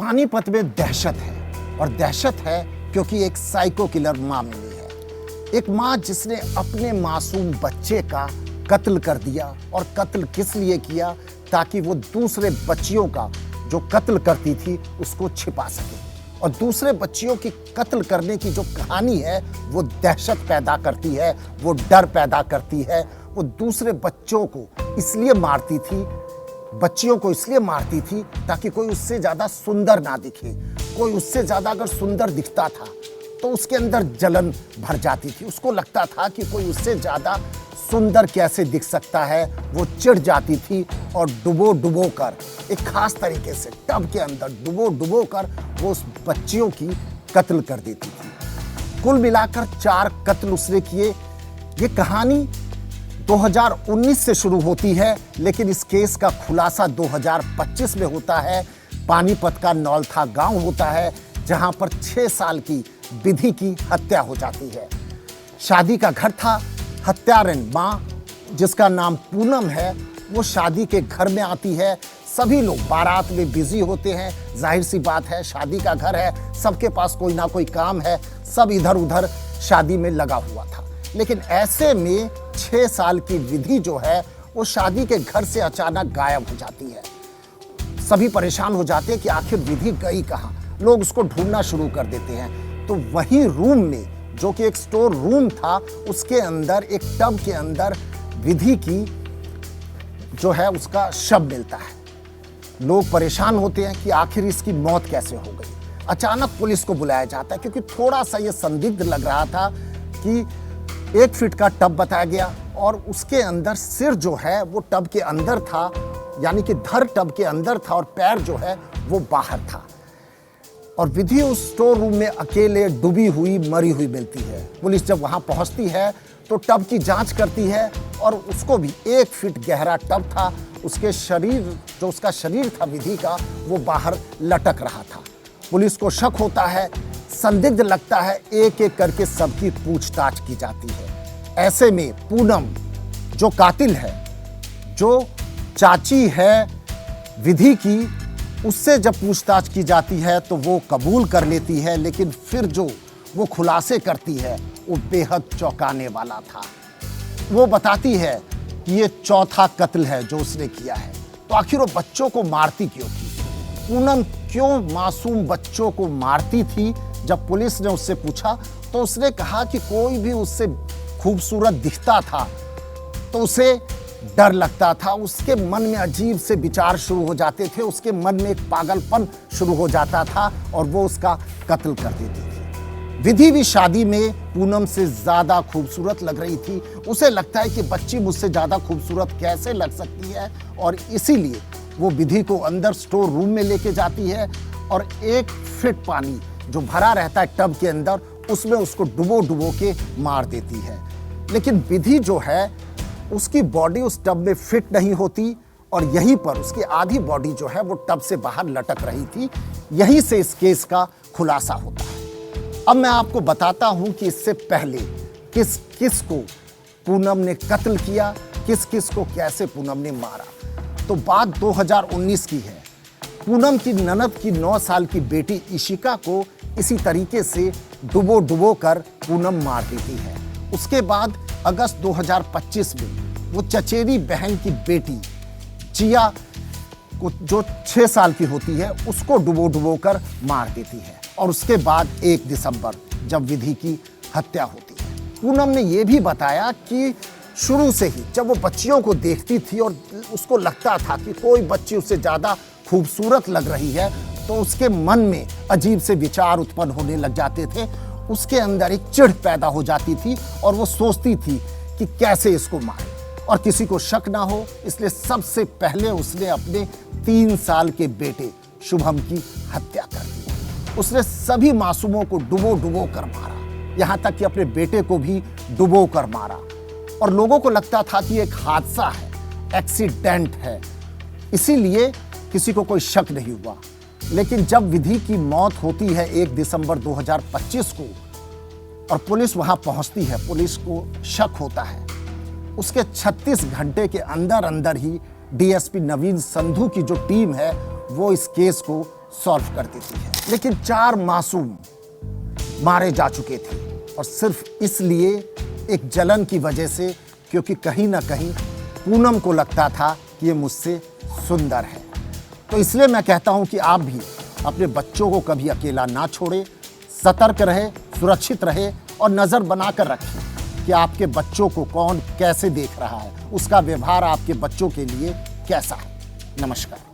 पानीपत में दहशत है, और दहशत है क्योंकि एक साइको किलर मां मिली है। एक मां जिसने अपने मासूम बच्चे का कत्ल कर दिया, और कत्ल किस लिए किया, ताकि वो दूसरे बच्चियों का जो कत्ल करती थी उसको छिपा सके। और दूसरे बच्चियों की कत्ल करने की जो कहानी है वो दहशत पैदा करती है, वो डर पैदा करती है। वो दूसरे बच्चों को इसलिए मारती थी, बच्चियों को इसलिए मारती थी ताकि कोई उससे ज्यादा सुंदर ना दिखे। कोई उससे ज्यादा अगर सुंदर दिखता था तो उसके अंदर जलन भर जाती थी। उसको लगता था कि कोई उससे ज्यादा सुंदर कैसे दिख सकता है। वो चिढ़ जाती थी और डुबो कर एक खास तरीके से टब के अंदर डुबो कर वो उस बच्चियों की कत्ल कर देती थी। कुल मिलाकर 4 कत्ल उसने किए। ये कहानी 2019 से शुरू होती है, लेकिन इस केस का खुलासा 2025 में होता है। पानीपत का नौलथा गांव होता है जहां पर 6 साल की विधि की हत्या हो जाती है। शादी का घर था। हत्यारन मां, जिसका नाम पूनम है, वो शादी के घर में आती है। सभी लोग बारात में बिजी होते हैं। जाहिर सी बात है, शादी का घर है, सबके पास कोई ना कोई काम है, सब इधर उधर शादी में लगा हुआ था। लेकिन ऐसे में 6 साल की विधि जो है वो शादी के घर से अचानक गायब हो जाती है। सभी परेशान हो जाते हैं कि आखिर विधि गई कहाँ। लोग उसको ढूंढना शुरू कर देते हैं। तो वही रूम में, जो कि एक स्टोर रूम था, उसके अंदर एक टब के अंदर विधि की जो है उसका शव मिलता है। लोग परेशान होते हैं कि आखिर इसकी मौत कैसे हो गई। अचानक पुलिस को बुलाया जाता है क्योंकि थोड़ा सा ये संदिग्ध लग रहा था कि 1 फीट का टब बताया गया और उसके अंदर सिर जो है वो टब के अंदर था, यानी कि धड़ टब के अंदर था और पैर जो है वो बाहर था। और विधि उस स्टोर रूम में अकेले डूबी हुई मरी हुई मिलती है। पुलिस जब वहां पहुंचती है तो टब की जांच करती है और उसको भी 1 फीट गहरा टब था। उसके शरीर, जो उसका शरीर था विधि का, वो बाहर लटक रहा था। पुलिस को शक होता है, संदिग्ध लगता है। एक एक करके सबकी पूछताछ की जाती है। ऐसे में पूनम जो कातिल है, जो चाची है विधि की, उससे जब पूछताछ की जाती है तो वो कबूल कर लेती है। लेकिन फिर जो वो खुलासे करती है वो बेहद चौंकाने वाला था। वो बताती है कि ये 4था कत्ल है जो उसने किया है। तो आखिर वो बच्चों को मारती क्यों थी? पूनम क्यों मासूम बच्चों को मारती थी? जब पुलिस ने उससे पूछा तो उसने कहा कि कोई भी उससे खूबसूरत दिखता था तो उसे डर लगता था। उसके मन में अजीब से विचार शुरू हो जाते थे। उसके मन में एक पागलपन शुरू हो जाता था और वो उसका कत्ल कर देती थी। विधि भी शादी में पूनम से ज्यादा खूबसूरत लग रही थी। उसे लगता है कि बच्ची मुझसे ज्यादा खूबसूरत कैसे लग सकती है, और इसीलिए वो विधि को अंदर स्टोर रूम में लेके जाती है और 1 फीट पानी जो भरा रहता है टब के अंदर, उसमें उसको डुबो के मार देती है। लेकिन विधि जो है उसकी बॉडी उस टब में फिट नहीं होती और यहीं पर उसकी आधी बॉडी जो है वो टब से बाहर लटक रही थी। यहीं से इस केस का खुलासा होता है। अब मैं आपको बताता हूं कि इससे पहले किस किस को पूनम ने कत्ल किया, किस किस को कैसे पूनम ने मारा। तो बात 2019 की है। पूनम की ननद की 9 साल की बेटी इशिका को इसी तरीके से डुबो कर पूनम मार देती है। उसके बाद अगस्त 2025 में वो चचेरी बहन की बेटी जिया को, जो 6 साल की होती है, उसको डुबो कर मार देती है। और उसके बाद 1 दिसंबर जब विधि की हत्या होती है। पूनम ने यह भी बताया कि शुरू से ही जब वो बच्चियों को देखती थी और उसको लगता था कि कोई बच्ची उससे ज्यादा खूबसूरत लग रही है, तो उसके मन में अजीब से विचार उत्पन्न होने लग जाते थे। उसके अंदर एक चिढ़ पैदा हो जाती थी और वो सोचती थी कि कैसे इसको मारे और किसी को शक ना हो, इसलिए सबसे पहले उसने अपने 3 साल के बेटे शुभम की हत्या कर दी। उसने सभी मासूमों को डुबो कर मारा, यहां तक कि अपने बेटे को भी डुबो कर मारा। और लोगों को लगता था कि एक हादसा है, एक्सीडेंट है, इसीलिए किसी को कोई शक नहीं हुआ। लेकिन जब विधि की मौत होती है 1 दिसंबर 2025 को और पुलिस वहां पहुंचती है, पुलिस को शक होता है। उसके 36 घंटे के अंदर ही डीएसपी नवीन संधू की जो टीम है वो इस केस को सॉल्व कर देती है। लेकिन 4 मासूम मारे जा चुके थे और सिर्फ इसलिए, एक जलन की वजह से, क्योंकि कहीं ना कहीं पूनम को लगता था कि ये मुझसे सुंदर है। तो इसलिए मैं कहता हूं कि आप भी अपने बच्चों को कभी अकेला ना छोड़े, सतर्क रहे, सुरक्षित रहे और नज़र बनाकर रखें कि आपके बच्चों को कौन कैसे देख रहा है, उसका व्यवहार आपके बच्चों के लिए कैसा है। नमस्कार।